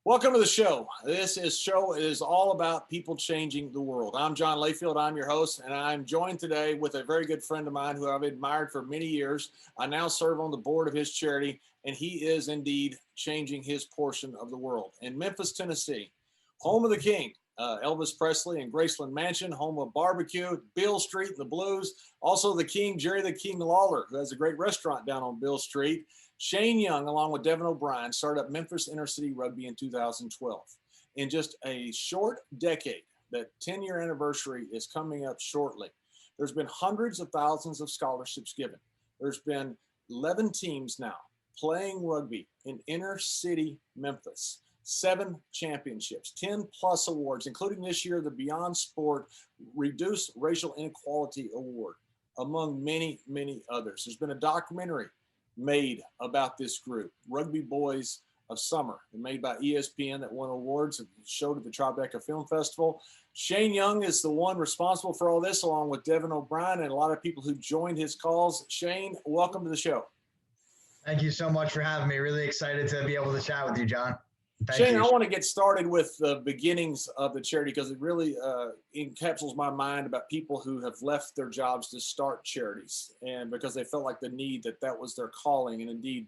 Welcome to the show. This show is all about people changing the world. I'm John Layfield. I'm your host, and I'm joined today with a very good friend of mine who I've admired for many years. I now serve on the board of his charity, and he is indeed changing his portion of the world. In Memphis, Tennessee, home of the King, Elvis Presley and Graceland Mansion, home of barbecue, Beale Street and the Blues. Also the King, Jerry the King Lawler, who has a great restaurant down on Beale Street. Shane Young, along with Devin O'Brien, started up Memphis Inner City Rugby in 2012. In just a short decade, that 10-year anniversary is coming up shortly. There's been hundreds of thousands of scholarships given. There's been 11 teams now playing rugby in inner city Memphis. 7 championships, 10 plus awards, including this year the Beyond Sport Reduce Racial Inequality Award, among many, many others. There's been a documentary made about this group, Rugby Boys of Summer, made by ESPN that won awards and showed at the Tribeca Film Festival. Shane Young is the one responsible for all this, along with Devin O'Brien and a lot of people who joined his calls. Shane, welcome to the show. Thank you so much for having me. Really excited to be able to chat with you, John. Shane, I want to get started with the beginnings of the charity because it really encapsulates my mind about people who have left their jobs to start charities, and because they felt like the need that was their calling. And indeed,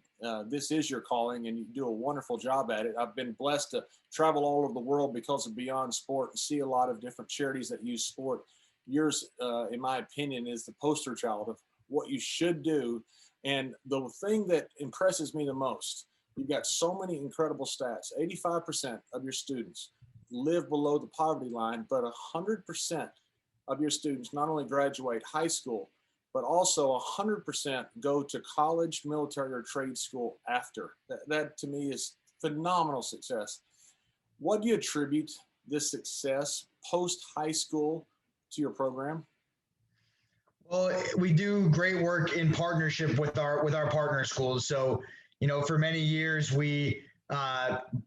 this is your calling, and you do a wonderful job at it. I've been blessed to travel all over the world because of Beyond Sport and see a lot of different charities that use sport. Yours, in my opinion, is the poster child of what you should do. And the thing that impresses me the most, you've got so many incredible stats. 85% of your students live below the poverty line, but 100% of your students not only graduate high school, but also 100% go to college, military, or trade school after. That to me is phenomenal success. What do you attribute this success post-high school to your program? Well, we do great work in partnership with our partner schools. So, for many years, we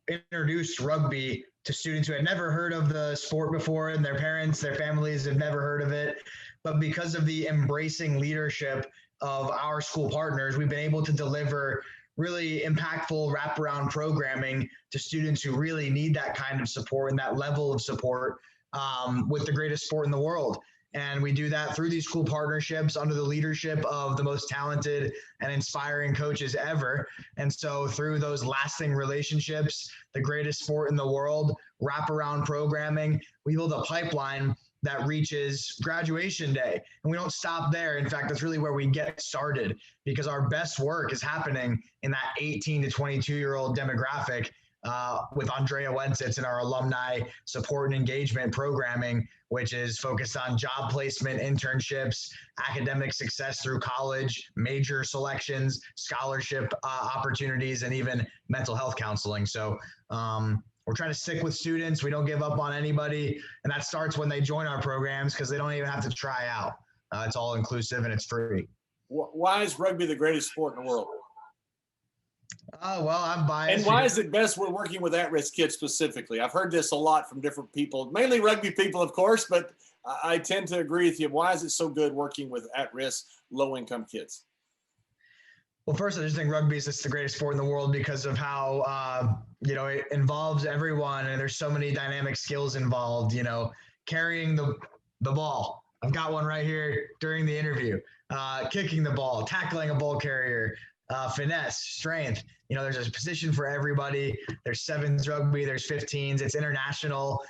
introduced rugby to students who had never heard of the sport before, and their parents, their families have never heard of it. But because of the embracing leadership of our school partners, we've been able to deliver really impactful wraparound programming to students who really need that kind of support and that level of support with the greatest sport in the world. And we do that through these school partnerships under the leadership of the most talented and inspiring coaches ever. And so through those lasting relationships, the greatest sport in the world, wraparound programming, we build a pipeline that reaches graduation day. And we don't stop there. In fact, that's really where we get started, because our best work is happening in that 18 to 22-year-old demographic with Andrea Wensitz and our alumni support and engagement programming, which is focused on job placement, internships, academic success through college, major selections, scholarship opportunities, and even mental health counseling. So we're trying to stick with students. We don't give up on anybody. And that starts when they join our programs, because they don't even have to try out. It's all inclusive and it's free. Why is rugby the greatest sport in the world? Well, I'm biased. And why is it best we're working with at-risk kids specifically? I've heard this a lot from different people, mainly rugby people, of course, but I tend to agree with you. Why is it so good working with at-risk, low-income kids? Well, first, I just think rugby is just the greatest sport in the world because of how, it involves everyone, and there's so many dynamic skills involved, carrying the ball. I've got one right here during the interview, kicking the ball, tackling a ball carrier, finesse, strength. There's a position for everybody. There's 7s rugby, there's 15s. It's international.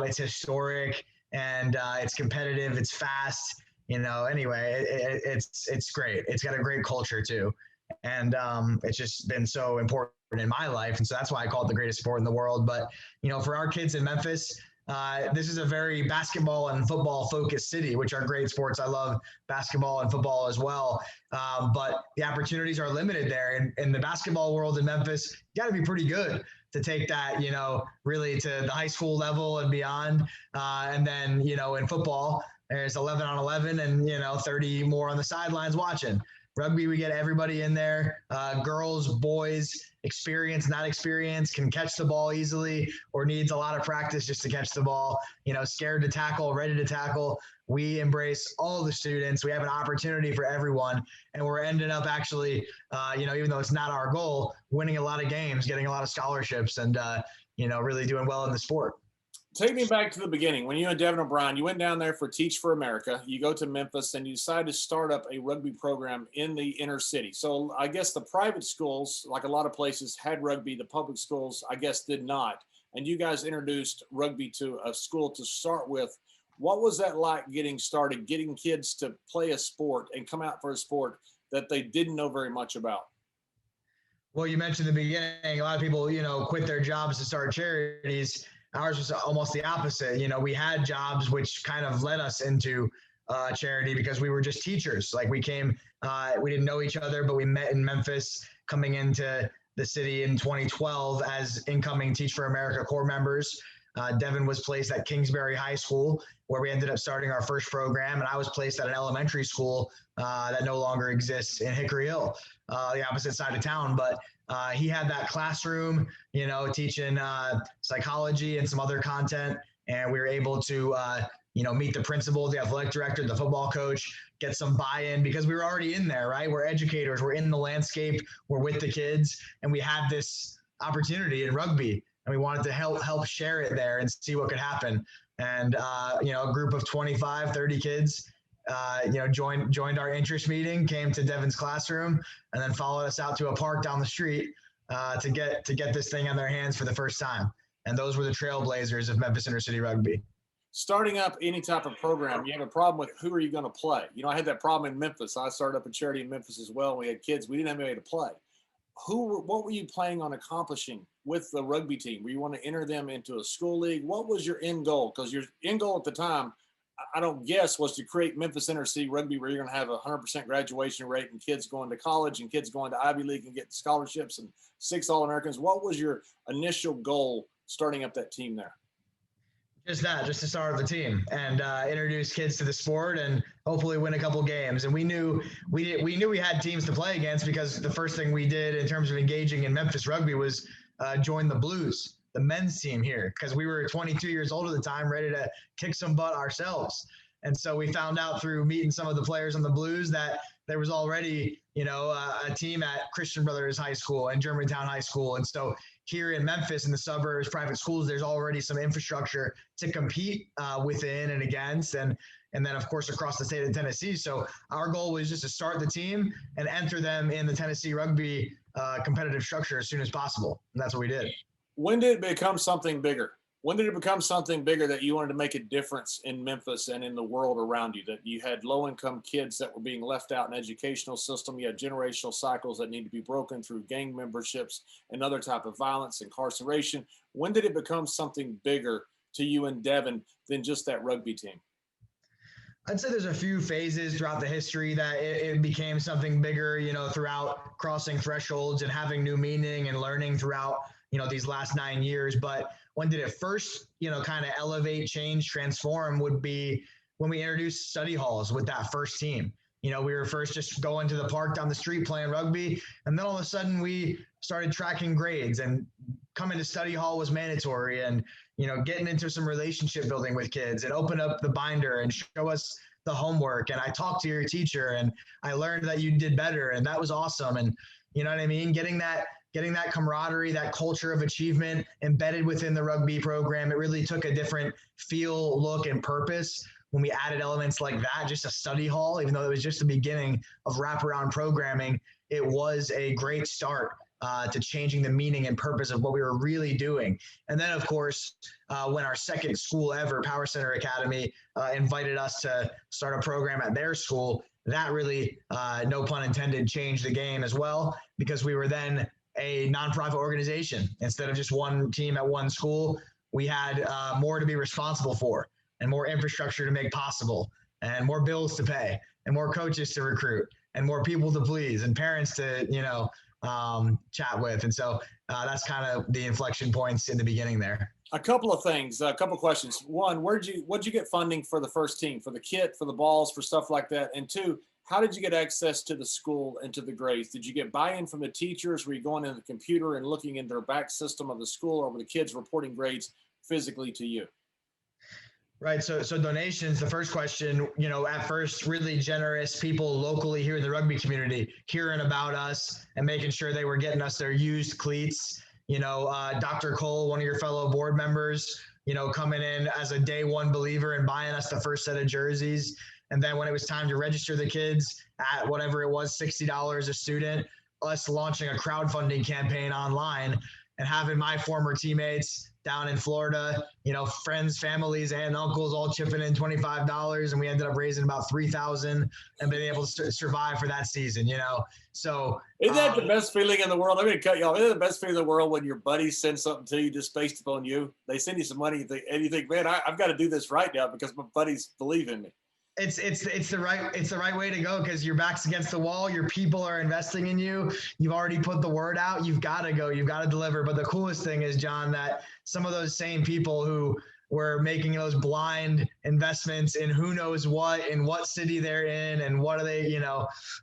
It's historic, and it's competitive. It's fast. Anyway, it's great. It's got a great culture too. And it's just been so important in my life. And so that's why I call it the greatest sport in the world. But, for our kids in Memphis, this is a very basketball and football focused city, which are great sports. I love basketball and football as well. But the opportunities are limited there. In the basketball world in Memphis, you got to be pretty good to take that, really to the high school level and beyond. And then, in football, there's 11 on 11 and, 30 more on the sidelines watching. Rugby, we get everybody in there, girls, boys, experience, not experience, can catch the ball easily or needs a lot of practice just to catch the ball, scared to tackle, ready to tackle. We embrace all the students. We have an opportunity for everyone. And we're ending up actually, even though it's not our goal, winning a lot of games, getting a lot of scholarships, and, really doing well in the sport. Take me back to the beginning. When you and Devin O'Brien, you went down there for Teach for America. You go to Memphis and you decide to start up a rugby program in the inner city. So I guess the private schools, like a lot of places, had rugby. The public schools, I guess, did not. And you guys introduced rugby to a school to start with. What was that like getting started, getting kids to play a sport and come out for a sport that they didn't know very much about? Well, you mentioned in the beginning, a lot of people, quit their jobs to start charities. Ours was almost the opposite. We had jobs which kind of led us into charity because we were just teachers. Like we came, we didn't know each other, but we met in Memphis coming into the city in 2012 as incoming Teach for America corps members. Devin was placed at Kingsbury High School, where we ended up starting our first program, and I was placed at an elementary school that no longer exists in Hickory Hill, the opposite side of town. But he had that classroom, teaching psychology and some other content, and we were able to, meet the principal, the athletic director, the football coach, get some buy-in because we were already in there, right? We're educators, we're in the landscape, we're with the kids, and we had this opportunity in rugby. And we wanted to help share it there and see what could happen. And, a group of 25, 30 kids, joined our interest meeting, came to Devin's classroom, and then followed us out to a park down the street to get this thing on their hands for the first time. And those were the trailblazers of Memphis Inner City Rugby. Starting up any type of program, you have a problem with who are you going to play? I had that problem in Memphis. I started up a charity in Memphis as well. We had kids. We didn't have anybody to play. What were you planning on accomplishing with the rugby team? Were you want to enter them into a school league? What was your end goal? Because your end goal at the time, I don't guess, was to create Memphis Inner City Rugby, where you're going to have a 100% graduation rate and kids going to college and kids going to Ivy League and get scholarships and 6 All-Americans. What was your initial goal starting up that team there? Just to start the team and introduce kids to the sport and hopefully win a couple games. And we knew we had teams to play against because the first thing we did in terms of engaging in Memphis rugby was join the Blues, the men's team here, because we were 22 years old at the time, ready to kick some butt ourselves. And so we found out through meeting some of the players on the Blues that there was already, a team at Christian Brothers High School and Germantown High School. And so here in Memphis, in the suburbs, private schools, there's already some infrastructure to compete within and against, and then, of course, across the state of Tennessee. So our goal was just to start the team and enter them in the Tennessee rugby competitive structure as soon as possible. And that's what we did. When did it become something bigger? When did it become something bigger that you wanted to make a difference in Memphis and in the world around you, that you had low-income kids that were being left out in the educational system? You had generational cycles that need to be broken through gang memberships and other type of violence, incarceration. When did it become something bigger to you and Devin than just that rugby team? I'd say there's a few phases throughout the history that it became something bigger, throughout crossing thresholds and having new meaning and learning throughout, these last 9 years. But when did it first, kind of elevate, change, transform would be when we introduced study halls with that first team. We were first just going to the park down the street playing rugby. And then all of a sudden we started tracking grades, and coming to study hall was mandatory, and, getting into some relationship building with kids and open up the binder and show us the homework. And I talked to your teacher and I learned that you did better. And that was awesome. And you know what I mean? Getting that camaraderie, that culture of achievement embedded within the rugby program, it really took a different feel, look, and purpose when we added elements like that. Just a study hall, even though it was just the beginning of wraparound programming, it was a great start to changing the meaning and purpose of what we were really doing. And then, of course, when our second school ever, Power Center Academy, invited us to start a program at their school, that really, no pun intended, changed the game as well, because we were then a nonprofit organization. Instead of just one team at one school, we had more to be responsible for and more infrastructure to make possible and more bills to pay and more coaches to recruit and more people to please and parents to, chat with. And so that's kind of the inflection points in the beginning there. A couple of things, a couple of questions. One, what'd you get funding for the first team, for the kit, for the balls, for stuff like that? And two, How did you get access to the school and to the grades? Did you get buy-in from the teachers? Were you going in the computer and looking in their back system of the school, or were the kids reporting grades physically to you? Right. So donations, the first question, at first, really generous people locally here in the rugby community hearing about us and making sure they were getting us their used cleats. Dr. Cole, one of your fellow board members, coming in as a day one believer and buying us the first set of jerseys. And then when it was time to register the kids at whatever it was, $60 a student, us launching a crowdfunding campaign online and having my former teammates down in Florida, friends, families, and uncles all chipping in $25, and we ended up raising about $3,000 and been able to survive for that season. So isn't that the best feeling in the world? I'm going to cut you off. Isn't it the best feeling in the world when your buddies send something to you just based upon you? They send you some money, and you think, man, I've got to do this right now because my buddies believe in me. It's the right way to go, because your back's against the wall. Your people are investing in you. You've already put the word out. You've got to go. You've got to deliver. But the coolest thing is, John, that some of those same people who were making those blind investments in who knows what, in what city they're in, and what are they,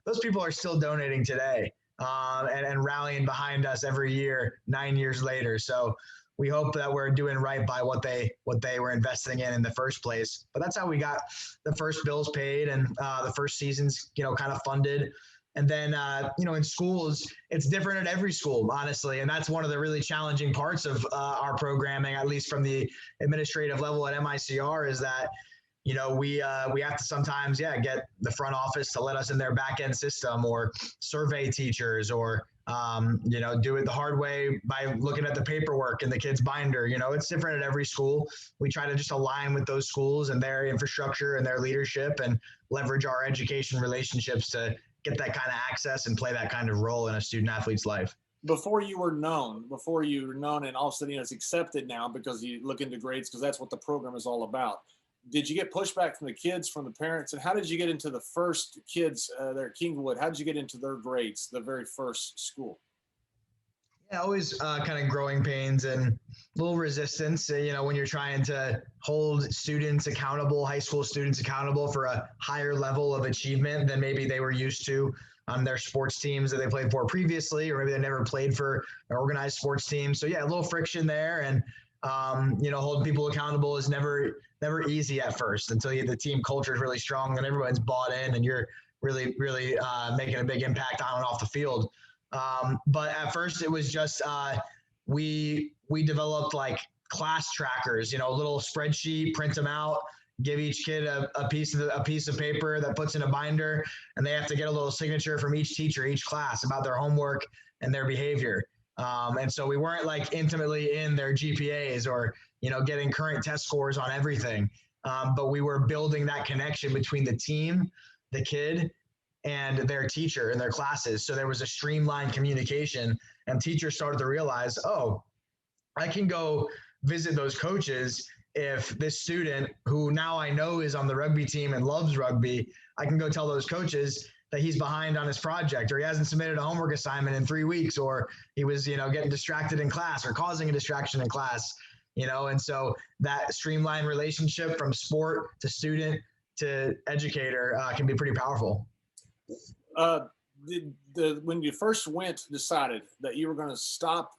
those people are still donating today and rallying behind us every year, 9 years later. So we hope that we're doing right by what they were investing in the first place. But that's how we got the first bills paid and the first seasons, kind of funded. And then, in schools, it's different at every school, honestly. And that's one of the really challenging parts of our programming, at least from the administrative level at MICR, is that, we have to sometimes, get the front office to let us in their back end system, or survey teachers, or do it the hard way by looking at the paperwork in the kid's binder. It's different at every school. We try to just align with those schools and their infrastructure and their leadership, and leverage our education relationships to get that kind of access and play that kind of role in a student athlete's life. Before you were known, and all of a sudden it's accepted now because you look into grades, because that's what the program is all about. Did you get pushback from the kids, from the parents? And how did you get into the first kids there at Kingwood? How did you get into their grades, the very first school? Yeah, always kind of growing pains and a little resistance, when you're trying to hold students accountable, high school students accountable for a higher level of achievement than maybe they were used to on their sports teams that they played for previously, or maybe they never played for an organized sports team. So yeah, a little friction there. And holding people accountable is never easy at first, until the team culture is really strong and everyone's bought in and you're really making a big impact on and off the field. But at first it was just we developed like class trackers, a little spreadsheet, print them out, give each kid a piece of paper that puts in a binder, and they have to get a little signature from each teacher, each class, about their homework and their behavior. And so we weren't like intimately in their GPAs or, getting current test scores on everything. But we were building that connection between the team, the kid, and their teacher in their classes. So there was a streamlined communication, and teachers started to realize, oh, I can go visit those coaches. If this student, who now I know is on the rugby team and loves rugby, I can go tell those coaches that he's behind on his project, or he hasn't submitted a homework assignment in 3 weeks, or he was, getting distracted in class or causing a distraction in class, and so that streamlined relationship from sport to student to educator can be pretty powerful. When you first decided that you were going to stop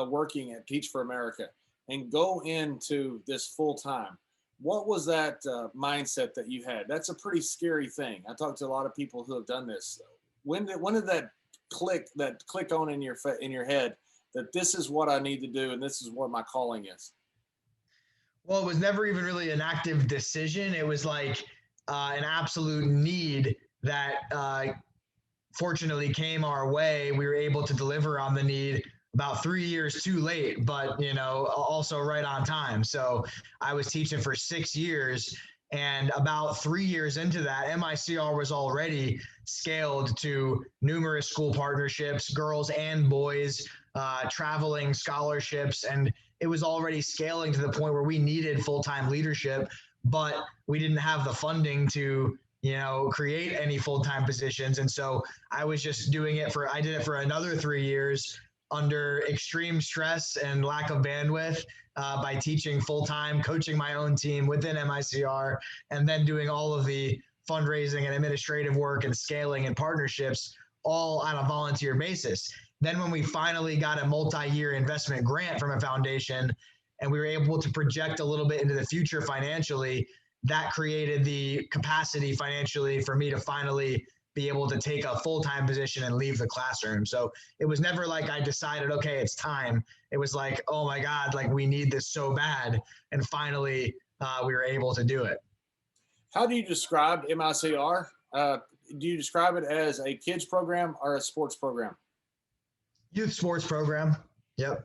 working at Teach for America and go into this full time, what was that mindset that you had? That's a pretty scary thing. I talked to a lot of people who have done this. When did that click on in your head that this is what I need to do and this is what my calling is? Well, it was never even really an active decision. It was like an absolute need that fortunately came our way. We were able to deliver on the need about 3 years too late, but also right on time. So I was teaching for 6 years, and about 3 years into that, MICR was already scaled to numerous school partnerships, girls and boys, traveling scholarships, and it was already scaling to the point where we needed full-time leadership, but we didn't have the funding to create any full-time positions. And so I was just I did it for another 3 years under extreme stress and lack of bandwidth by teaching full-time, coaching my own team within MICR, and then doing all of the fundraising and administrative work and scaling and partnerships all on a volunteer basis. Then when we finally got a multi-year investment grant from a foundation and we were able to project a little bit into the future financially, that created the capacity financially for me to finally be able to take a full-time position and leave the classroom. So it was never like I decided, okay, it's time. It was like, oh my God, like we need this so bad. And finally, we were able to do it. How do you describe MICR? Do you describe it as a kids program or a sports program? Youth sports program. Yep.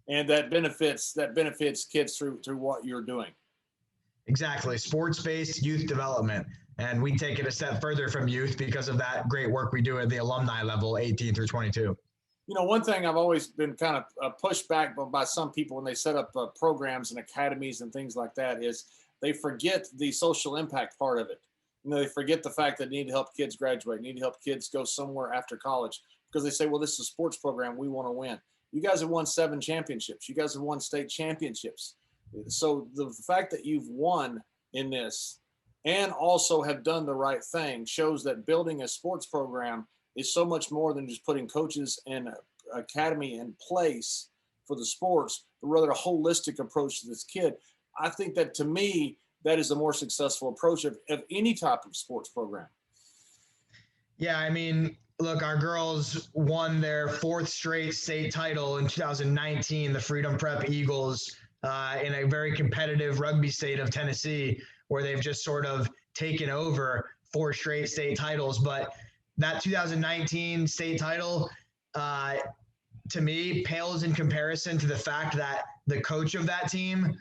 And that benefits kids through what you're doing. Exactly. Sports-based youth development. And we take it a step further from youth because of that great work we do at the alumni level, 18 through 22. You know, one thing I've always been kind of pushed back by some people when they set up programs and academies and things like that is they forget the social impact part of it. You know, they forget the fact that they need to help kids graduate, need to help kids go somewhere after college because they say, well, this is a sports program. We want to win. You guys have won 7 championships. You guys have won state championships. So the fact that you've won in this and also have done the right thing shows that building a sports program is so much more than just putting coaches and academy in place for the sports, but rather a holistic approach to this kid. I think that to me, that is a more successful approach of any type of sports program. Yeah, I mean, look, our girls won their 4th straight state title in 2019, the Freedom Prep Eagles, in a very competitive rugby state of Tennessee, where they've just sort of taken over 4 straight state titles. But that 2019 state title, to me, pales in comparison to the fact that the coach of that team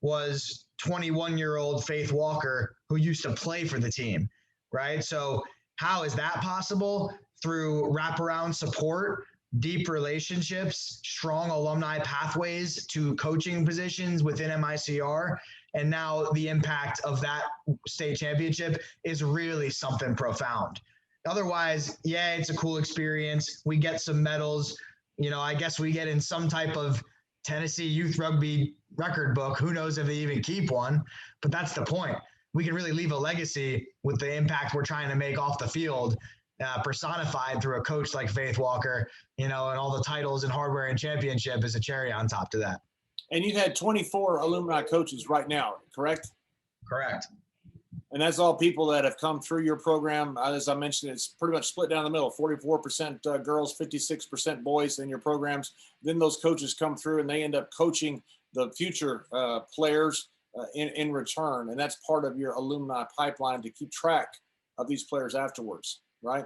was 21-year-old Faith Walker, who used to play for the team, right? So how is that possible? Through wraparound support, deep relationships, strong alumni pathways to coaching positions within MICR. And now the impact of that state championship is really something profound. Otherwise, yeah, it's a cool experience. We get some medals. You know, I guess we get in some type of Tennessee youth rugby record book. Who knows if they even keep one, but that's the point. We can really leave a legacy with the impact we're trying to make off the field, personified through a coach like Faith Walker, you know, and all the titles and hardware and championship is a cherry on top to that. And you've had 24 alumni coaches right now, correct? Correct. And that's all people that have come through your program. As I mentioned, it's pretty much split down the middle, 44% girls, 56% boys in your programs. Then those coaches come through and they end up coaching the future players in return. And that's part of your alumni pipeline to keep track of these players afterwards, right?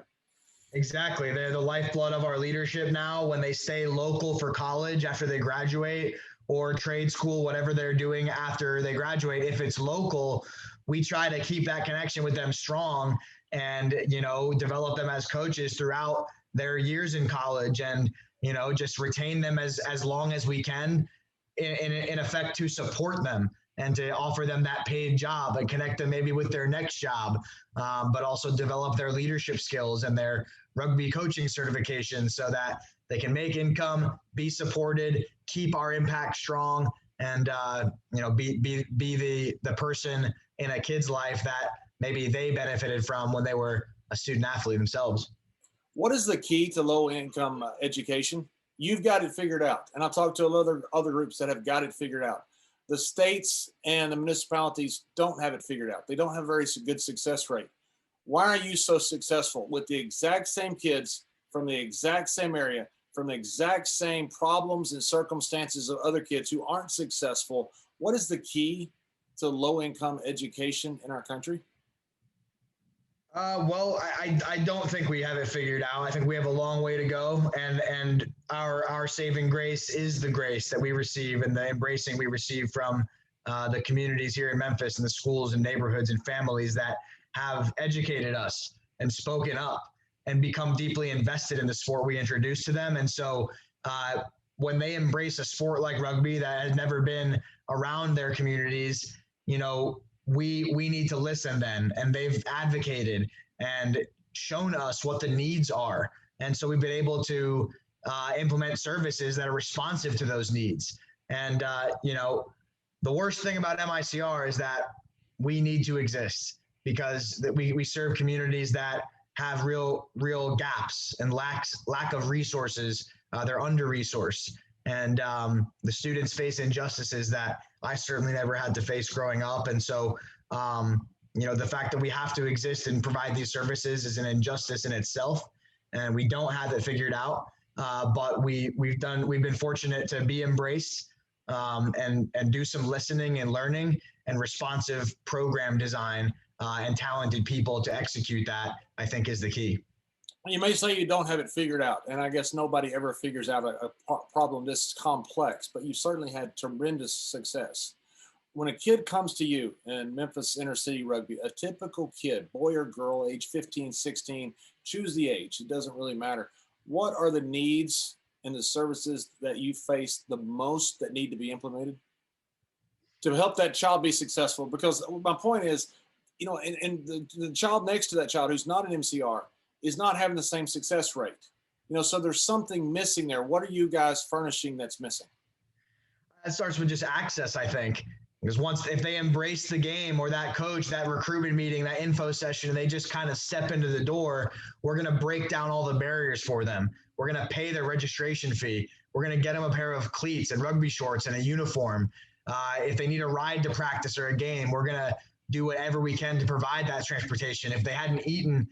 Exactly. They're the lifeblood of our leadership now. When they stay local for college after they graduate or trade school, whatever they're doing after they graduate, if it's local, we try to keep that connection with them strong and, you know, develop them as coaches throughout their years in college and, you know, just retain them as long as we can in effect to support them and to offer them that paid job and connect them maybe with their next job, but also develop their leadership skills and their rugby coaching certifications so that they can make income, be supported, keep our impact strong, and you know, be the person in a kid's life that maybe they benefited from when they were a student athlete themselves. What is the key to low income education? You've got it figured out. And I've talked to other groups that have got it figured out. The states and the municipalities don't have it figured out. They don't have a very good success rate. Why are you so successful with the exact same kids from the exact same area, from the exact same problems and circumstances of other kids who aren't successful? What is the key to low income education in our country? Well, I don't think we have it figured out. I think we have a long way to go, and our saving grace is the grace that we receive and the embracing we receive from the communities here in Memphis and the schools and neighborhoods and families that have educated us and spoken up and become deeply invested in the sport we introduced to them. And so when they embrace a sport like rugby that has never been around their communities, you know, we need to listen then. And they've advocated and shown us what the needs are. And so we've been able to implement services that are responsive to those needs. And, you know, the worst thing about MICR is that we need to exist. because we serve communities that have real gaps and lack of resources. They're under-resourced. And the students face injustices that I certainly never had to face growing up. And so, the fact that we have to exist and provide these services is an injustice in itself. And we don't have it figured out. But we've been fortunate to be embraced and do some listening and learning and responsive program design and talented people to execute that, I think, is the key. You may say you don't have it figured out, and I guess nobody ever figures out a problem this complex, but you certainly had tremendous success. When a kid comes to you in Memphis Inner City Rugby, a typical kid, boy or girl, age 15, 16, choose the age, it doesn't really matter. What are the needs and the services that you face the most that need to be implemented to help that child be successful? Because my point is, and the child next to that child who's not an MCR is not having the same success rate. So there's something missing there. What are you guys furnishing that's missing? It starts with just access, I think. Because if they embrace the game or that coach, that recruitment meeting, that info session, and they just kind of step into the door, we're going to break down all the barriers for them. We're going to pay their registration fee. We're going to get them a pair of cleats and rugby shorts and a uniform. If they need a ride to practice or a game, we're going to do whatever we can to provide that transportation. If they hadn't eaten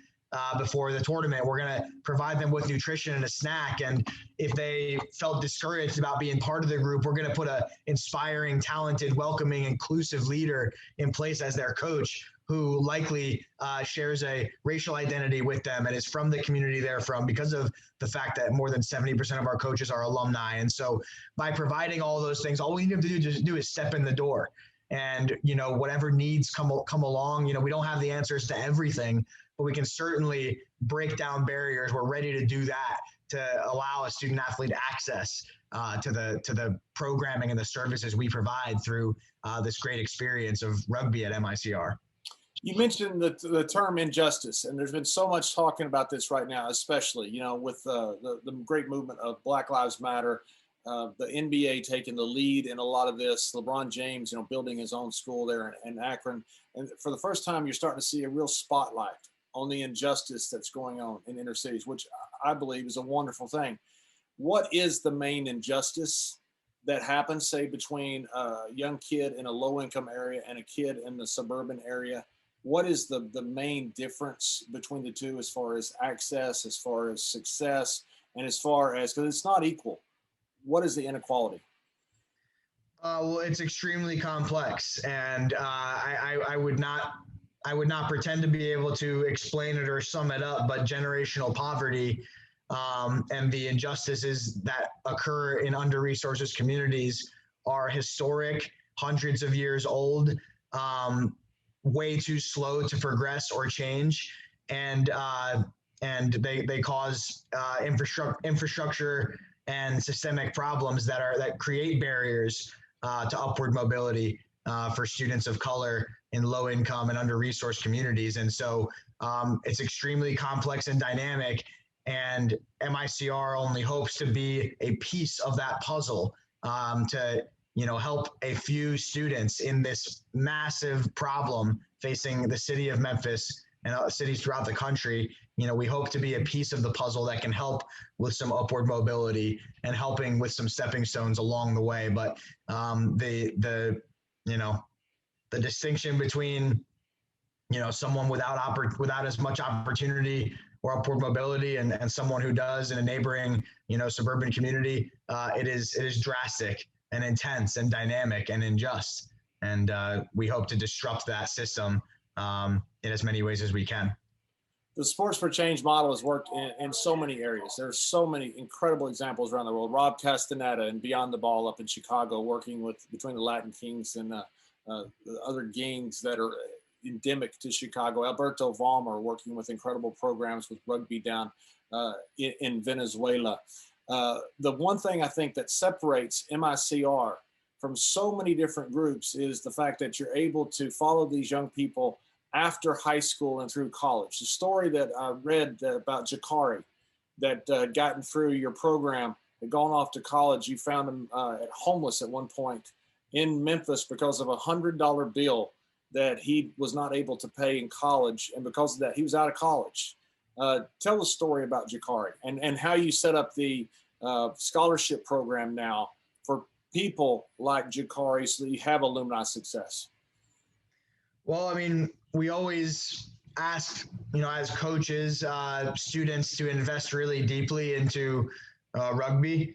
before the tournament, we're going to provide them with nutrition and a snack. And if they felt discouraged about being part of the group, we're going to put an inspiring, talented, welcoming, inclusive leader in place as their coach, who likely shares a racial identity with them and is from the community they're from, because of the fact that more than 70% of our coaches are alumni. And so by providing all those things, all we need to do is step in the door. And, whatever needs come along, we don't have the answers to everything, but we can certainly break down barriers. We're ready to do that, to allow a student athlete access to the programming and the services we provide through this great experience of rugby at MICR. You mentioned the term injustice, and there's been so much talking about this right now, especially, with the great movement of Black Lives Matter, the NBA taking the lead in a lot of this, LeBron James, building his own school there in Akron. And for the first time, you're starting to see a real spotlight on the injustice that's going on in inner cities, which I believe is a wonderful thing. What is the main injustice that happens, say, between a young kid in a low-income area and a kid in the suburban area? What is the main difference between the two as far as access, as far as success, and as far as, because it's not equal, what is the inequality? Well, it's extremely complex, and I would not pretend to be able to explain it or sum it up, but generational poverty and the injustices that occur in under-resourced communities are historic, hundreds of years old, way too slow to progress or change, and they cause infrastructure and systemic problems that create barriers to upward mobility for students of color in low income and under-resourced communities. And so it's extremely complex and dynamic, and MICR only hopes to be a piece of that puzzle to help a few students in this massive problem facing the city of Memphis and cities throughout the country. We hope to be a piece of the puzzle that can help with some upward mobility and helping with some stepping stones along the way. But the distinction between someone without as much opportunity or upward mobility and someone who does in a neighboring suburban community, it is drastic and intense and dynamic and unjust. And we hope to disrupt that system in as many ways as we can. The Sports for Change model has worked in so many areas. There's so many incredible examples around the world. Rob Castaneda and Beyond the Ball up in Chicago, working between the Latin Kings and the other gangs that are endemic to Chicago. Alberto Valmer working with incredible programs with rugby down in Venezuela. The one thing I think that separates MICR from so many different groups is the fact that you're able to follow these young people after high school and through college. The story that I read about Jakari that gotten through your program, had gone off to college, you found him homeless at one point in Memphis because of $100 bill that he was not able to pay in college, and because of that, he was out of college. Tell the story about Jakari and how you set up the scholarship program now for people like Jakari so that you have alumni success. Well, I mean, we always ask, as coaches, students to invest really deeply into rugby,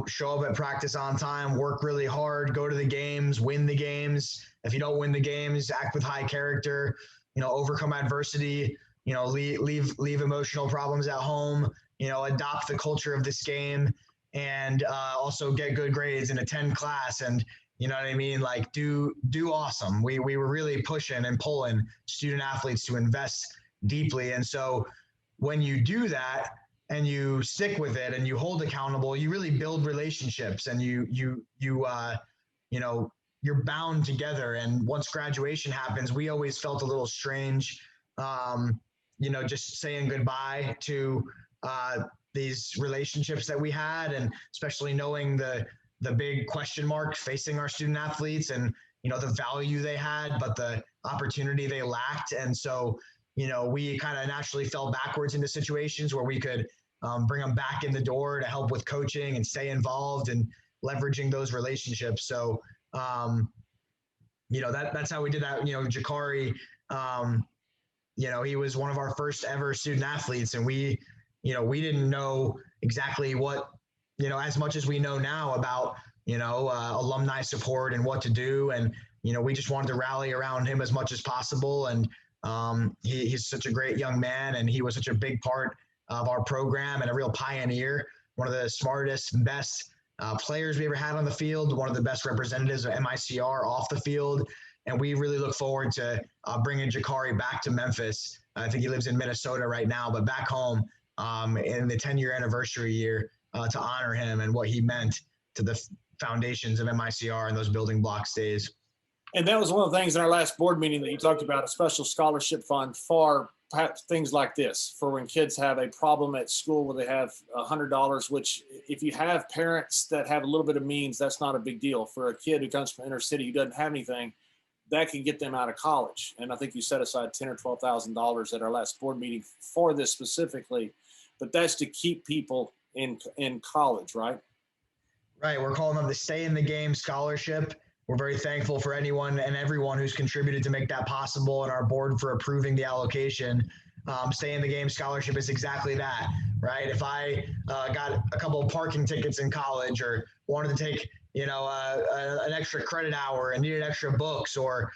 show up at practice on time, work really hard, go to the games, win the games. If you don't win the games, act with high character, overcome adversity, leave emotional problems at home, adopt the culture of this game, and also get good grades and attend class. And you know what I mean? Like do awesome. We were really pushing and pulling student athletes to invest deeply. And so when you do that and you stick with it and you hold accountable, you really build relationships, and you're bound together. And once graduation happens, we always felt a little strange, just saying goodbye to these relationships that we had, and especially knowing the big question mark facing our student athletes, and the value they had, but the opportunity they lacked. And so we kind of naturally fell backwards into situations where we could bring them back in the door to help with coaching and stay involved and leveraging those relationships. So that's how we did that. Jakari, he was one of our first ever student athletes, and we didn't know exactly what, as much as we know now about, alumni support and what to do. And, we just wanted to rally around him as much as possible. And he's such a great young man, and he was such a big part of our program and a real pioneer, one of the smartest and best players we ever had on the field, one of the best representatives of MICR off the field. And we really look forward to bringing Jakari back to Memphis. I think he lives in Minnesota right now, but back home in the 10-year anniversary year to honor him and what he meant to the foundations of MICR and those building blocks days. And that was one of the things in our last board meeting that you talked about, a special scholarship fund for perhaps things like this, for when kids have a problem at school where they have $100, which if you have parents that have a little bit of means, that's not a big deal. For a kid who comes from inner city who doesn't have anything, that can get them out of college. And I think you set aside $10,000 or $12,000 at our last board meeting for this specifically, but that's to keep people in college, right? Right. We're calling them the Stay in the Game Scholarship. We're very thankful for anyone and everyone who's contributed to make that possible, and our board for approving the allocation. Stay in the Game Scholarship is exactly that, right? If I got a couple of parking tickets in college, or wanted to take, an extra credit hour and needed extra books, or,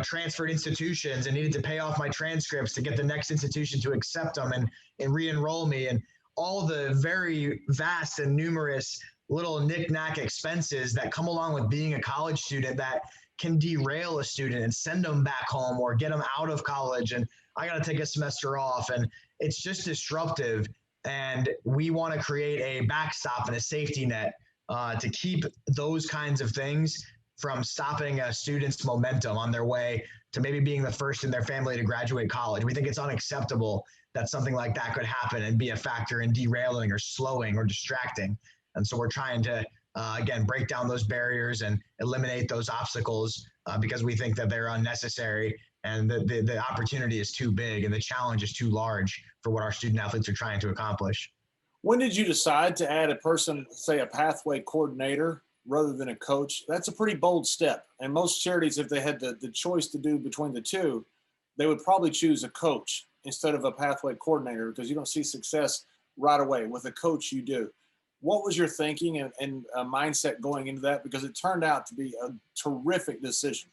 transferred institutions and needed to pay off my transcripts to get the next institution to accept them and re-enroll me, and all the very vast and numerous little knick-knack expenses that come along with being a college student that can derail a student and send them back home or get them out of college. And I got to take a semester off, and it's just disruptive. And we want to create a backstop and a safety net to keep those kinds of things from stopping a student's momentum on their way to maybe being the first in their family to graduate college. We think it's unacceptable that something like that could happen and be a factor in derailing or slowing or distracting. And so we're trying to, again, break down those barriers and eliminate those obstacles because we think that they're unnecessary, and the opportunity is too big and the challenge is too large for what our student athletes are trying to accomplish. When did you decide to add a person, say a pathway coordinator, rather than a coach? That's a pretty bold step. And most charities, if they had the choice to do between the two, they would probably choose a coach instead of a pathway coordinator, because you don't see success right away. With a coach, you do. What was your thinking and mindset going into that? Because it turned out to be a terrific decision.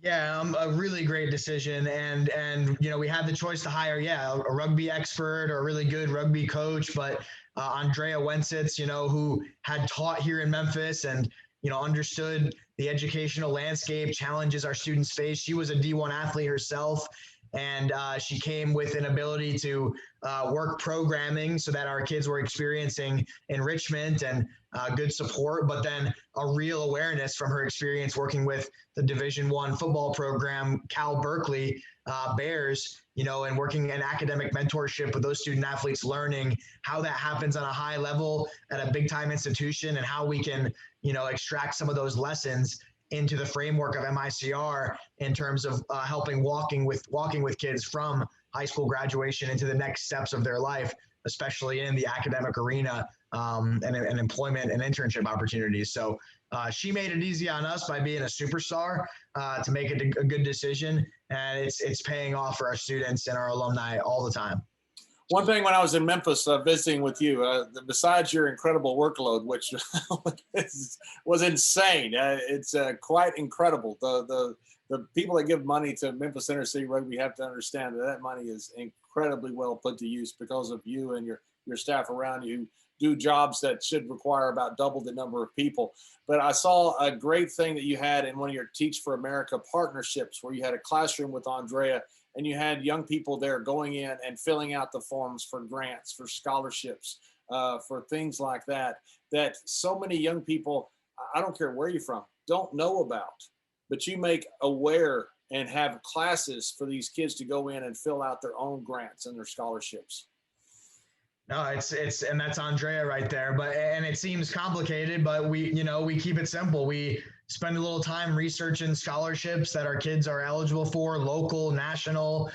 Yeah, a really great decision. And we had the choice to hire, a rugby expert or a really good rugby coach, but Andrea Wensitz, who had taught here in Memphis and, understood the educational landscape, challenges our students face. She was a D1 athlete herself. And she came with an ability to work programming so that our kids were experiencing enrichment and good support, but then a real awareness from her experience working with the Division I football program, Cal Berkeley Bears, and working in academic mentorship with those student athletes, learning how that happens on a high level at a big time institution and how we can, extract some of those lessons into the framework of MICR in terms of helping walking with kids from high school graduation into the next steps of their life, especially in the academic arena, and employment and internship opportunities. So she made it easy on us by being a superstar to make it a good decision, and it's paying off for our students and our alumni all the time. One thing when I was in Memphis visiting with you, besides your incredible workload, which was insane, it's quite incredible. The people that give money to Memphis Inner City Rugby have to understand that money is incredibly well put to use because of you and your staff around you who do jobs that should require about double the number of people. But I saw a great thing that you had in one of your Teach for America partnerships where you had a classroom with Andrea and you had young people there going in and filling out the forms for grants, for scholarships, for things like that so many young people, I don't care where you're from, don't know about. But you make aware and have classes for these kids to go in and fill out their own grants and their scholarships. No, it's and that's Andrea right there. And it seems complicated, but we keep it simple. We spend a little time researching scholarships that our kids are eligible for, local, national,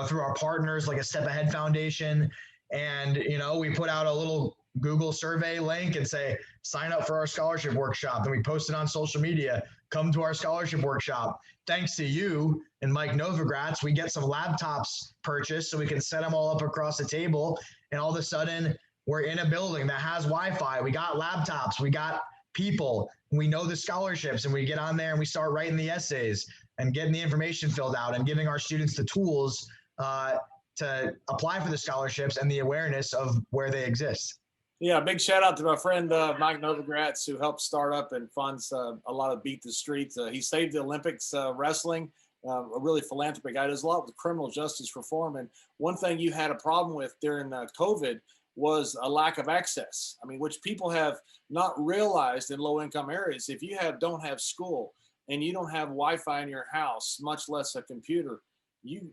through our partners like a Step Ahead Foundation. And, we put out a little Google survey link and say, sign up for our scholarship workshop. And we post it on social media. Come to our scholarship workshop. Thanks to you and Mike Novogratz, we get some laptops purchased so we can set them all up across the table. And all of a sudden, we're in a building that has Wi-Fi. We got laptops. We got people. We know the scholarships. And we get on there and we start writing the essays and getting the information filled out and giving our students the tools to apply for the scholarships and the awareness of where they exist. Yeah, big shout out to my friend Mike Novogratz, who helps start up and funds a lot of Beat the Streets. He saved the Olympics wrestling, a really philanthropic guy. Does a lot with criminal justice reform. And one thing you had a problem with during COVID was a lack of access. I mean, which people have not realized in low-income areas. If you don't have school and you don't have Wi-Fi in your house, much less a computer,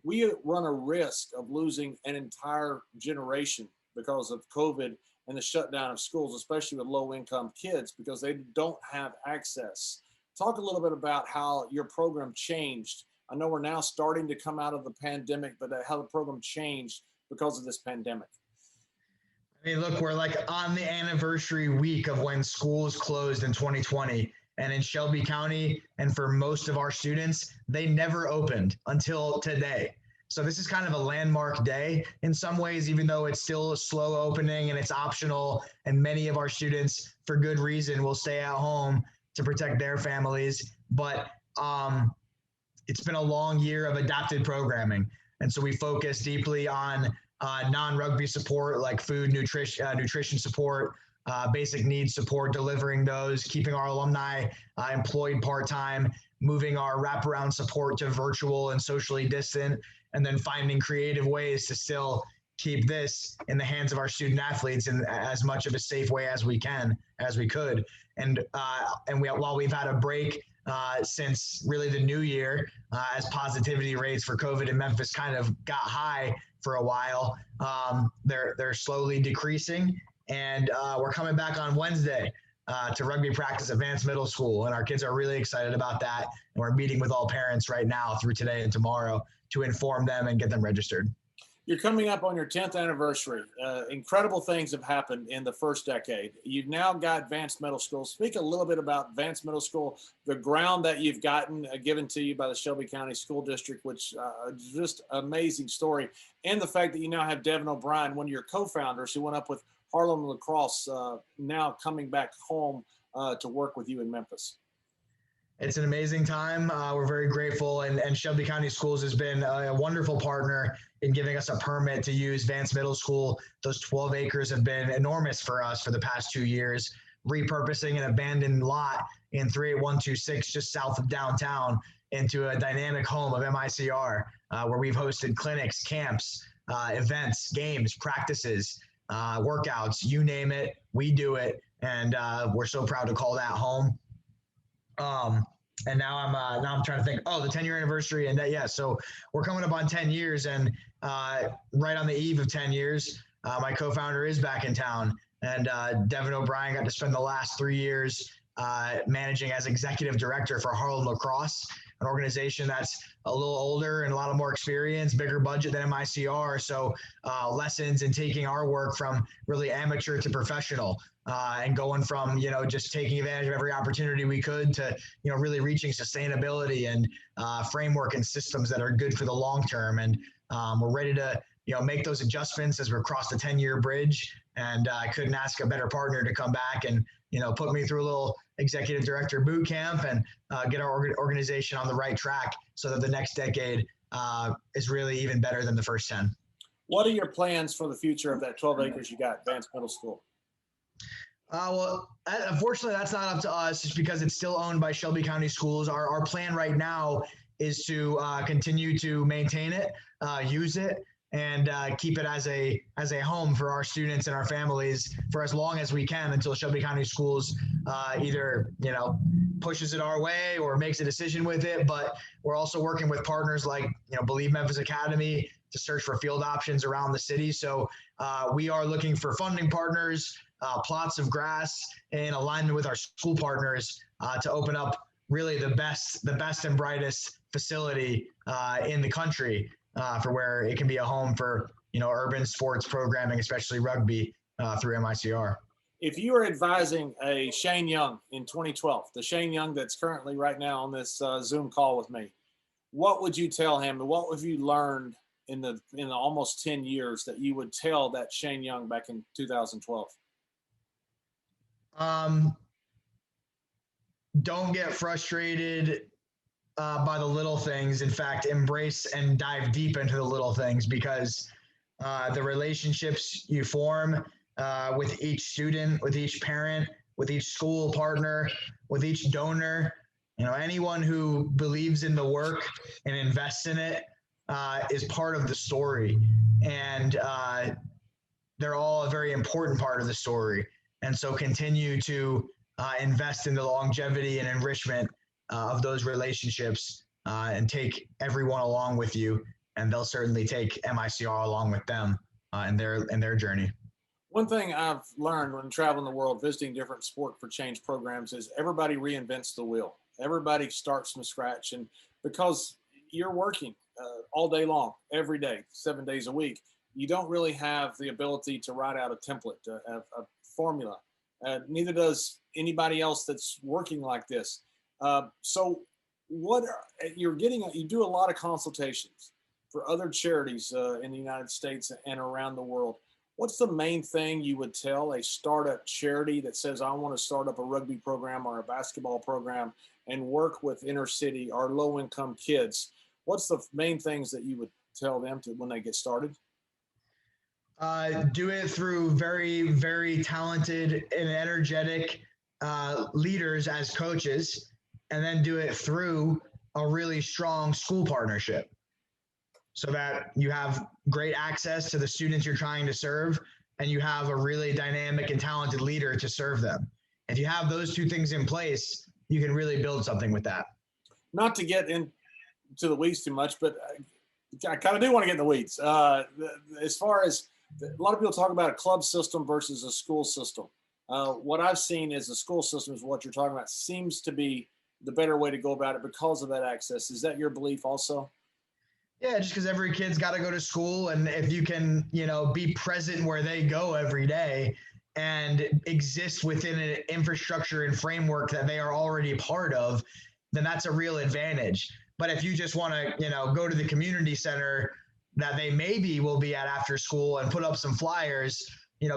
we run a risk of losing an entire generation because of COVID and the shutdown of schools, especially with low-income kids, because they don't have access. Talk a little bit about how your program changed. I know we're now starting to come out of the pandemic, but how the program changed because of this pandemic. I mean, look, we're like on the anniversary week of when schools closed in 2020. And in Shelby County, and for most of our students, they never opened until today. So this is kind of a landmark day in some ways, even though it's still a slow opening and it's optional. And many of our students, for good reason, will stay at home to protect their families. But it's been a long year of adapted programming. And so we focus deeply on non-rugby support like food, nutrition support, basic needs support, delivering those, keeping our alumni employed part-time, moving our wraparound support to virtual and socially distant, and then finding creative ways to still keep this in the hands of our student athletes in as much of a safe way as we could. And while we've had a break since really the new year, as positivity rates for COVID in Memphis kind of got high for a while, they're slowly decreasing. And we're coming back on Wednesday to rugby practice at Vance Middle School. And our kids are really excited about that. And we're meeting with all parents right now through today and tomorrow to inform them and get them registered. You're coming up on your 10th anniversary. Incredible things have happened in the first decade. You've now got Vance Middle School. Speak a little bit about Vance Middle School, the ground that you've gotten given to you by the Shelby County School District, which is just an amazing story. And the fact that you now have Devin O'Brien, one of your co-founders who went up with Harlem Lacrosse, now coming back home to work with you in Memphis. It's an amazing time. We're very grateful. And Shelby County Schools has been a wonderful partner in giving us a permit to use Vance Middle School. Those 12 acres have been enormous for us for the past 2 years, repurposing an abandoned lot in 38126 just south of downtown into a dynamic home of MICR, where we've hosted clinics, camps, events, games, practices, workouts, you name it, we do it. And we're so proud to call that home. And now I'm trying to think, the 10-year anniversary. And so we're coming up on 10 years, and right on the eve of 10 years, my co-founder is back in town, and Devin O'Brien got to spend the last 3 years managing as executive director for Harlem Lacrosse, an organization that's a little older and a lot of more experience, bigger budget than MICR. So lessons in taking our work from really amateur to professional, and going from, just taking advantage of every opportunity we could to, really reaching sustainability and framework and systems that are good for the long term. And we're ready to, make those adjustments as we're across the 10-year bridge. And I couldn't ask a better partner to come back and, put me through a little executive director boot camp and get our organization on the right track so that the next decade is really even better than the first 10. What are your plans for the future of that 12 acres you got, Vance Middle School? Well, unfortunately, that's not up to us just because it's still owned by Shelby County Schools. Our plan right now is to continue to maintain it, use it, and keep it as a home for our students and our families for as long as we can until Shelby County Schools either pushes it our way or makes a decision with it. But we're also working with partners like Believe Memphis Academy to search for field options around the city. So we are looking for funding partners, plots of grass, in alignment with our school partners to open up really the best and brightest facility in the country. For where it can be a home for, urban sports programming, especially rugby through MICR. If you were advising a Shane Young in 2012, the Shane Young that's currently right now on this Zoom call with me, what would you tell him? And what have you learned in the almost 10 years that you would tell that Shane Young back in 2012? Don't get frustrated by the little things. In fact, embrace and dive deep into the little things, because the relationships you form with each student, with each parent, with each school partner, with each donor, anyone who believes in the work and invests in it is part of the story. And they're all a very important part of the story. And so continue to invest in the longevity and enrichment of those relationships and take everyone along with you, and they'll certainly take MICR along with them in their journey. One thing I've learned when traveling the world, visiting different sport for change programs, is everybody reinvents the wheel. Everybody starts from scratch, and because you're working all day long, every day, 7 days a week, you don't really have the ability to write out a template, a formula. Neither does anybody else that's working like this. So you do a lot of consultations for other charities in the United States and around the world. What's the main thing you would tell a startup charity that says, I want to start up a rugby program or a basketball program and work with inner city or low income kids? What's the main things that you would tell them to when they get started? Do it through very, very talented and energetic leaders as coaches, and then do it through a really strong school partnership so that you have great access to the students you're trying to serve, and you have a really dynamic and talented leader to serve them. If you have those two things in place, you can really build something with that. Not to get into the weeds too much, but I kind of do want to get in the weeds. As far as a lot of people talk about a club system versus a school system. What I've seen is the school system is what you're talking about, seems to be the better way to go about it because of that access. Is that your belief also? Yeah, just because every kid's got to go to school, and if you can, be present where they go every day and exist within an infrastructure and framework that they are already part of, then that's a real advantage. But if you just want to, go to the community center that they maybe will be at after school and put up some flyers,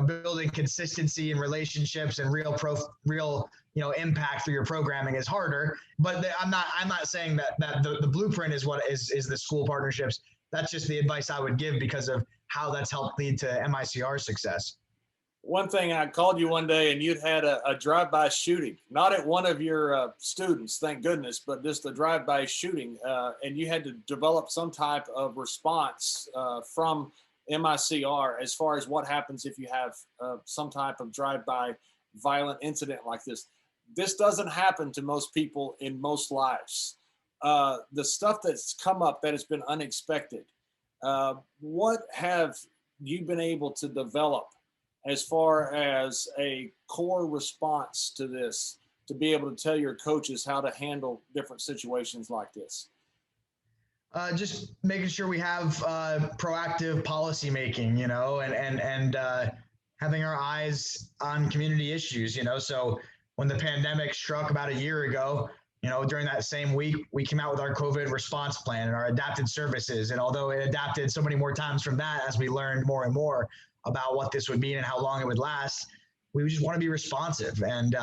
building consistency and relationships and real impact through your programming is harder. But I'm not saying that the blueprint is what is the school partnerships. That's just the advice I would give because of how that's helped lead to MICR success. One thing, I called you one day and you'd had a drive-by shooting, not at one of your students, thank goodness, but just a drive-by shooting. And you had to develop some type of response from MICR as far as what happens if you have some type of drive-by violent incident like this. This doesn't happen to most people in most lives. The stuff that's come up that has been unexpected, what have you been able to develop as far as a core response to this to be able to tell your coaches how to handle different situations like this? Just making sure we have proactive policy making, and having our eyes on community issues, So when the pandemic struck about a year ago, during that same week, we came out with our COVID response plan and our adapted services. And although it adapted so many more times from that, as we learned more and more about what this would mean and how long it would last, we just want to be responsive. And,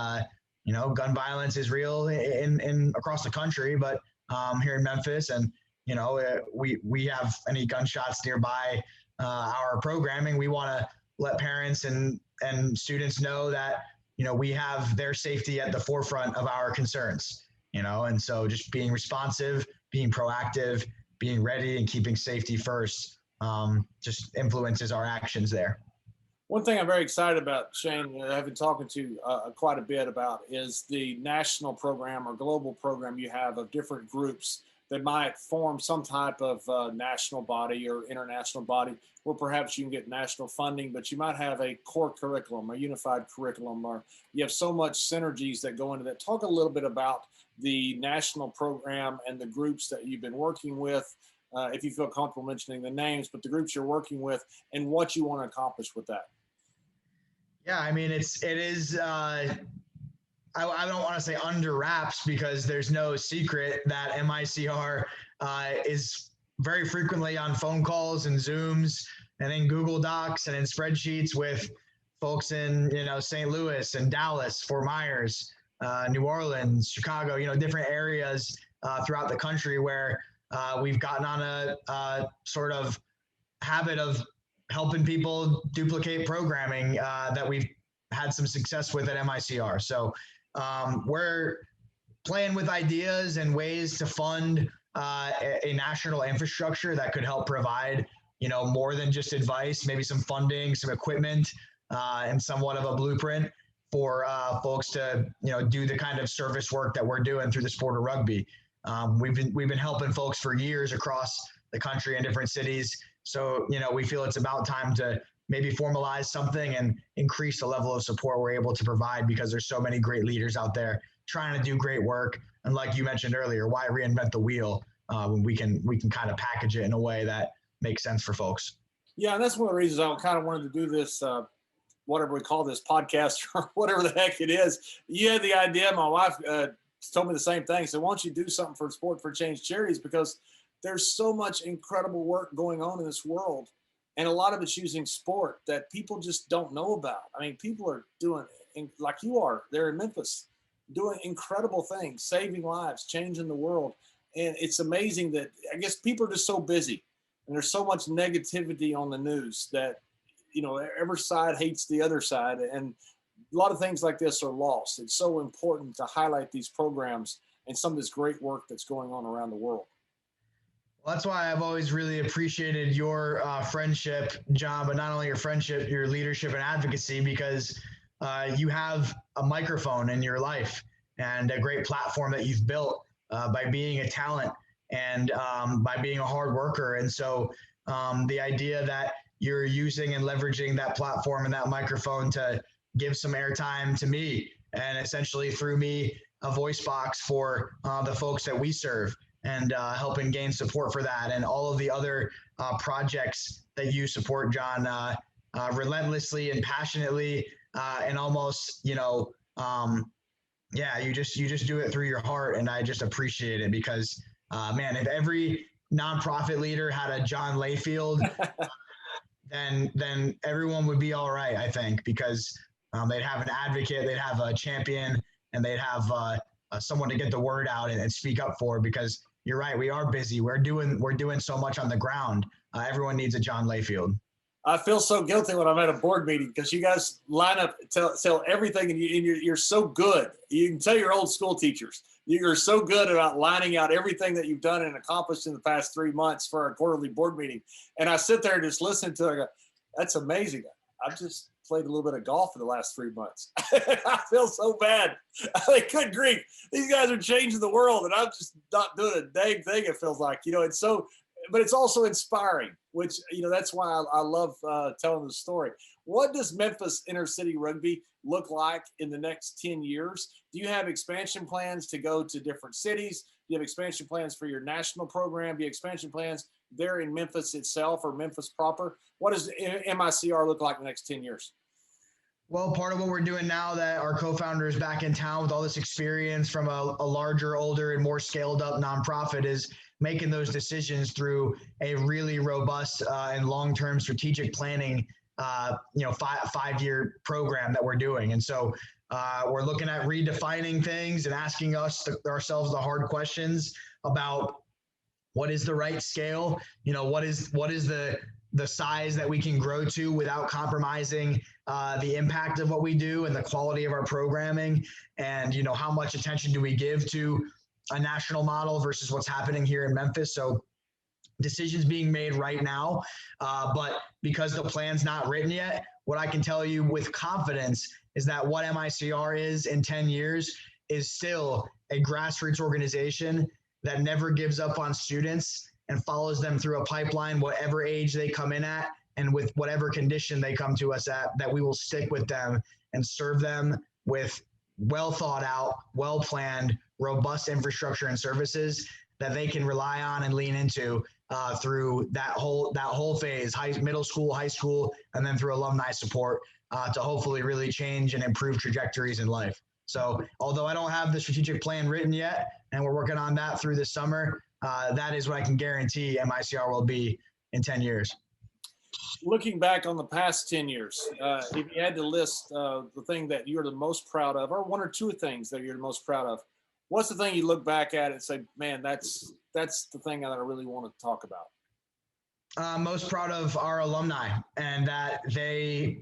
gun violence is real in across the country, but here in Memphis, and we have any gunshots nearby our programming. We want to let parents and students know that, we have their safety at the forefront of our concerns, and so just being responsive, being proactive, being ready, and keeping safety first just influences our actions there. One thing I'm very excited about, Shane, I've been talking to quite a bit about, is the national program or global program you have of different groups that might form some type of national body or international body where perhaps you can get national funding, but you might have a core curriculum, a unified curriculum, or you have so much synergies that go into that. Talk a little bit about the national program and the groups that you've been working with, if you feel comfortable mentioning the names, but the groups you're working with and what you want to accomplish with that. Yeah, I mean, it is. I don't want to say under wraps, because there's no secret that MICR is very frequently on phone calls and Zooms and in Google Docs and in spreadsheets with folks in, St. Louis and Dallas, Fort Myers, New Orleans, Chicago, different areas throughout the country where we've gotten on a sort of habit of helping people duplicate programming that we've had some success with at MICR. So we're playing with ideas and ways to fund a national infrastructure that could help provide, more than just advice, maybe some funding, some equipment, and somewhat of a blueprint for folks to, do the kind of service work that we're doing through the sport of rugby. We've been helping folks for years across the country in different cities. So, we feel it's about time to maybe formalize something and increase the level of support we're able to provide, because there's so many great leaders out there trying to do great work. And like you mentioned earlier, why reinvent the wheel when we can kind of package it in a way that makes sense for folks. Yeah, and that's one of the reasons I kind of wanted to do this, whatever we call this podcast or whatever the heck it is. You had the idea. My wife told me the same thing. So why don't you do something for Sport for Change charities? Because there's so much incredible work going on in this world. And a lot of it's using sport that people just don't know about. I mean, people are doing, like you are there in Memphis, doing incredible things, saving lives, changing the world. And it's amazing that, I guess, people are just so busy and there's so much negativity on the news that, every side hates the other side. And a lot of things like this are lost. It's so important to highlight these programs and some of this great work that's going on around the world. Well, that's why I've always really appreciated your friendship, John, but not only your friendship, your leadership and advocacy, because you have a microphone in your life and a great platform that you've built by being a talent and by being a hard worker. And so the idea that you're using and leveraging that platform and that microphone to give some airtime to me and essentially through me a voice box for the folks that we serve, and helping gain support for that and all of the other projects that you support, John, relentlessly and passionately, and almost, you just do it through your heart. And I just appreciate it because, man, if every nonprofit leader had a John Layfield, then everyone would be all right, I think, because they'd have an advocate, they'd have a champion, and they'd have someone to get the word out and speak up for, because you're right. We are busy. We're doing so much on the ground. Everyone needs a John Layfield. I feel so guilty when I'm at a board meeting because you guys line up, tell everything, and you're so good. You can tell your old school teachers. You're so good about lining out everything that you've done and accomplished in the past 3 months for our quarterly board meeting. And I sit there and just listen to it. I go, that's amazing. I've just played a little bit of golf for the last 3 months. I feel so bad. Like, good grief. These guys are changing the world, and I'm just not doing a dang thing, it feels like. It's so, but it's also inspiring, which, that's why I love telling the story. What does Memphis Inner City Rugby look like in the next 10 years? Do you have expansion plans to go to different cities? Do you have expansion plans for your national program? Do you have expansion plans there in Memphis itself or Memphis proper? What does MICR look like in the next 10 years? Well, part of what we're doing now that our co-founder is back in town with all this experience from a larger, older, and more scaled up nonprofit is making those decisions through a really robust and long-term strategic planning, 5-year program that we're doing. And so we're looking at redefining things and asking ourselves the hard questions about what is the right scale, what is the size that we can grow to without compromising the impact of what we do and the quality of our programming, and how much attention do we give to a national model versus what's happening here in Memphis. So decisions being made right now, but because the plan's not written yet, what I can tell you with confidence is that what MICR is in 10 years is still a grassroots organization that never gives up on students and follows them through a pipeline, whatever age they come in at and with whatever condition they come to us at, that we will stick with them and serve them with well thought out, well planned, robust infrastructure and services that they can rely on and lean into through that whole phase, middle school, high school, and then through alumni support to hopefully really change and improve trajectories in life. So although I don't have the strategic plan written yet, and we're working on that through this summer, that is what I can guarantee MICR will be in 10 years. Looking back on the past 10 years, if you had to list the thing that you're the most proud of, or one or two things that you're the most proud of, what's the thing you look back at and say, man, that's the thing that I really want to talk about? Most proud of our alumni, and that they're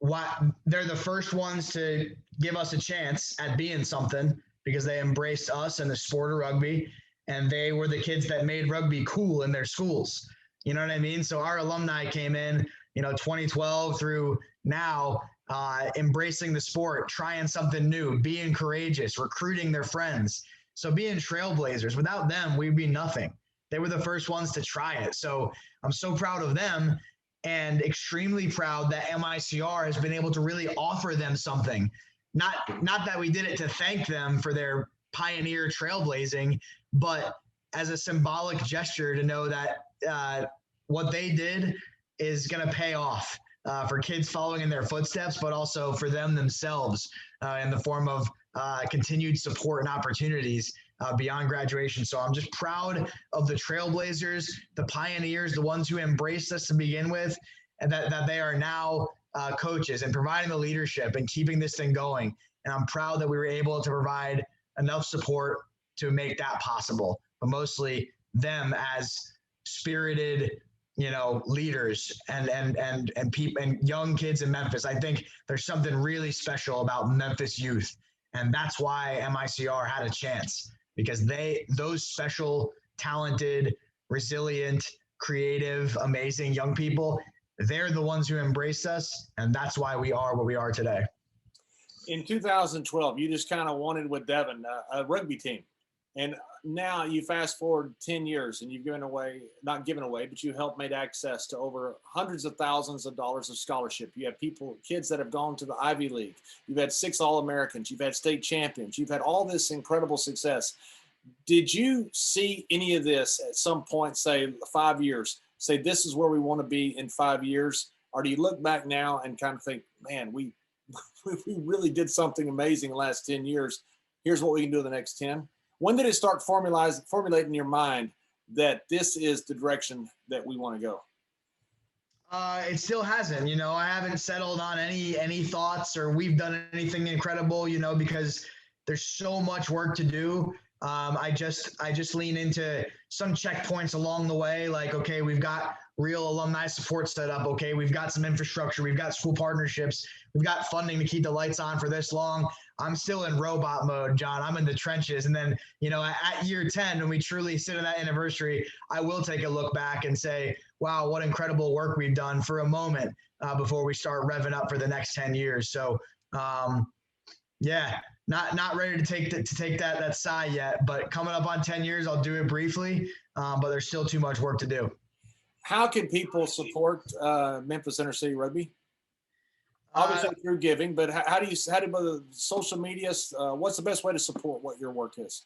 the first ones to give us a chance at being something because they embraced us and the sport of rugby, and they were the kids that made rugby cool in their schools. You know what I mean? So our alumni came in, 2012 through now, embracing the sport, trying something new, being courageous, recruiting their friends. So being trailblazers, without them, we'd be nothing. They were the first ones to try it. So I'm so proud of them and extremely proud that MICR has been able to really offer them something. Not that we did it to thank them for their pioneer trailblazing, but as a symbolic gesture to know that what they did is going to pay off for kids following in their footsteps, but also for them themselves in the form of continued support and opportunities beyond graduation. So I'm just proud of the trailblazers, the pioneers, the ones who embraced us to begin with, and that they are now coaches and providing the leadership and keeping this thing going. And I'm proud that we were able to provide enough support to make that possible, but mostly them as spirited, leaders and people and young kids in Memphis. I think there's something really special about Memphis youth. And that's why MICR had a chance, because those special, talented, resilient, creative, amazing young people, they're the ones who embraced us. And that's why we are what we are today. In 2012, you just kind of wanted with Devin a rugby team. And now you fast forward 10 years and you've not given away, but you helped made access to over hundreds of thousands of dollars of scholarship. You have kids that have gone to the Ivy League. You've had 6 All-Americans. You've had state champions. You've had all this incredible success. Did you see any of this at some point, say 5 years, say this is where we want to be in 5 years? Or do you look back now and kind of think, man, we really did something amazing the last 10 years. Here's what we can do in the next 10. When did it start formulating in your mind that this is the direction that we want to go? It still hasn't. I haven't settled on any thoughts or we've done anything incredible, because there's so much work to do. I just lean into some checkpoints along the way. Like, okay, we've got real alumni support set up. Okay, we've got some infrastructure. We've got school partnerships. We've got funding to keep the lights on for this long. I'm still in robot mode, John. I'm in the trenches. And then, at year 10, when we truly sit on that anniversary, I will take a look back and say, wow, what incredible work we've done for a moment before we start revving up for the next 10 years. So, not ready to take that sigh yet, but coming up on 10 years, I'll do it briefly, but there's still too much work to do. How can people support Memphis Inner City Rugby? Obviously through giving, but how do social media, what's the best way to support what your work is?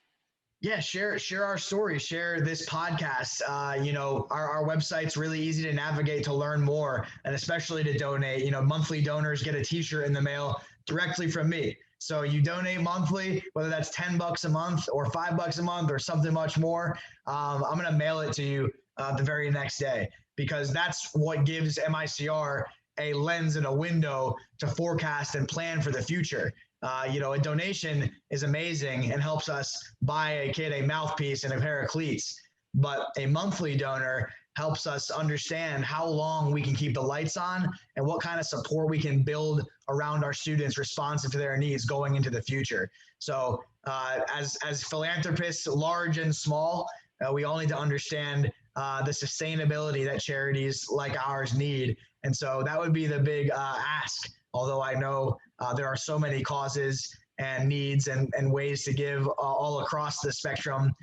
Yeah, share our story, share this podcast. Our website's really easy to navigate to learn more, and especially to donate. Monthly donors get a t-shirt in the mail directly from me. So you donate monthly, whether that's $10 a month or $5 a month or something much more, I'm going to mail it to you the very next day, because that's what gives MICR a lens and a window to forecast and plan for the future. A donation is amazing and helps us buy a kid a mouthpiece and a pair of cleats. But a monthly donor helps us understand how long we can keep the lights on and what kind of support we can build around our students responsive to their needs going into the future. So as philanthropists, large and small, we all need to understand the sustainability that charities like ours need. And so that would be the big ask. Although I know there are so many causes and needs and ways to give all across the spectrum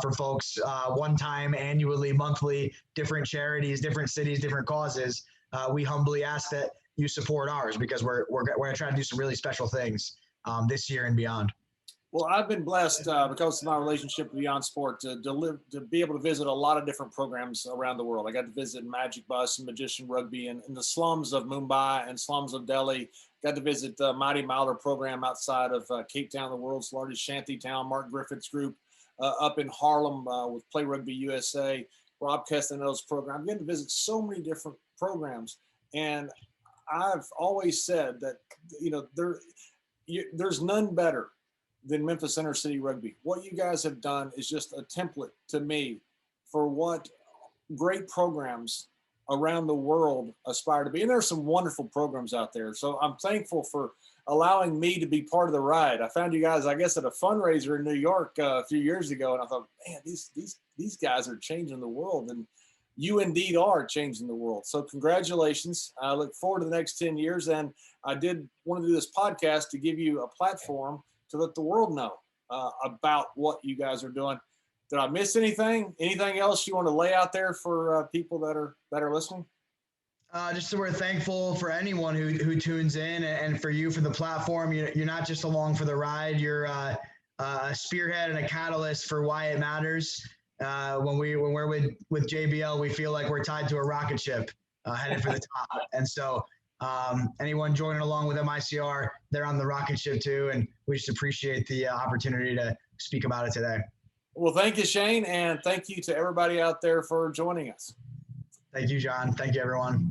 for folks, one time, annually, monthly, different charities, different cities, different causes. We humbly ask that you support ours, because we're going to try to do some really special things this year and beyond. Well, I've been blessed because of my relationship with Beyond Sport to be able to visit a lot of different programs around the world. I got to visit Magic Bus and Magician Rugby in the slums of Mumbai and slums of Delhi. Got to visit the Mighty Mauler program outside of Cape Town, the world's largest shanty town. Mark Griffith's group up in Harlem with Play Rugby USA. Rob Castaneda's program. I've been to visit so many different programs, and I've always said that there's none better than Memphis Inner City Rugby. What you guys have done is just a template to me for what great programs around the world aspire to be. And there's some wonderful programs out there. So I'm thankful for allowing me to be part of the ride. I found you guys, I guess, at a fundraiser in New York a few years ago, and I thought, man, these guys are changing the world, and you indeed are changing the world. So congratulations. I look forward to the next 10 years. And I did want to do this podcast to give you a platform to let the world know about what you guys are doing. Did I miss anything? Anything else you want to lay out there for people that are listening? Just so we're thankful for anyone who tunes in, and for you for the platform. You're not just along for the ride. You're a spearhead and a catalyst for why it matters. When we're with JBL, we feel like we're tied to a rocket ship headed for the top. And so anyone joining along with MICR, they're on the rocket ship too. And we just appreciate the opportunity to speak about it today. Well, thank you, Shane. And thank you to everybody out there for joining us. Thank you, John. Thank you, everyone.